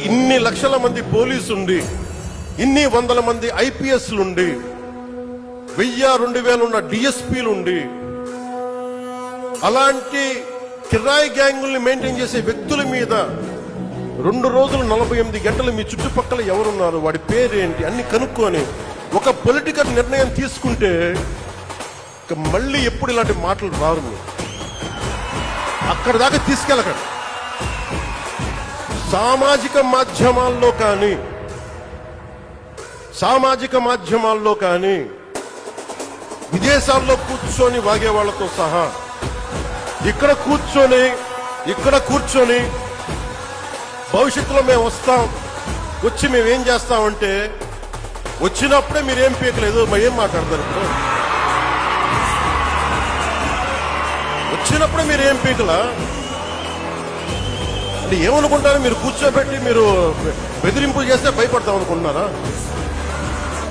ఇన్ని లక్షల మంది పోలీసుండి, ఇన్ని వందల మంది ఐపీఎస్లుండి, 1000-2000 ఉన్న డిఎస్పీలుండి, అలాంటి కిరాయి గ్యాంగుల్ని మెయింటైన్ చేసే వ్యక్తుల మీద 2 రోజులు 48 గంటలు మీ చుట్టుపక్కల ఎవరున్నారు, వాడి పేరేంటి అన్ని కనుక్కొని ఒక పొలిటికల్ నిర్ణయం తీసుకుంటే మళ్ళీ ఎప్పుడు ఇలాంటి మాటలు రారు. మీరు అక్కడ దాకా తీసుకెళ్ళకండి. సామాజిక మాధ్యమాల్లో కానీ విదేశాల్లో కూర్చొని వాగే వాళ్ళతో సహా ఇక్కడ కూర్చొని భవిష్యత్తులో మేము వస్తాం, వచ్చి మేమేం చేస్తామంటే వచ్చినప్పుడే మీరేం పీకలేదు, మరి ఏం మాట్లాడతారు? ఇప్పుడు వచ్చినప్పుడే మీరు ఏం పీకలా అంటే ఏమనుకుంటారు? మీరు కూర్చోబెట్టి మీరు బెదిరింపులు చేస్తే భయపడతాం అనుకుంటున్నారా?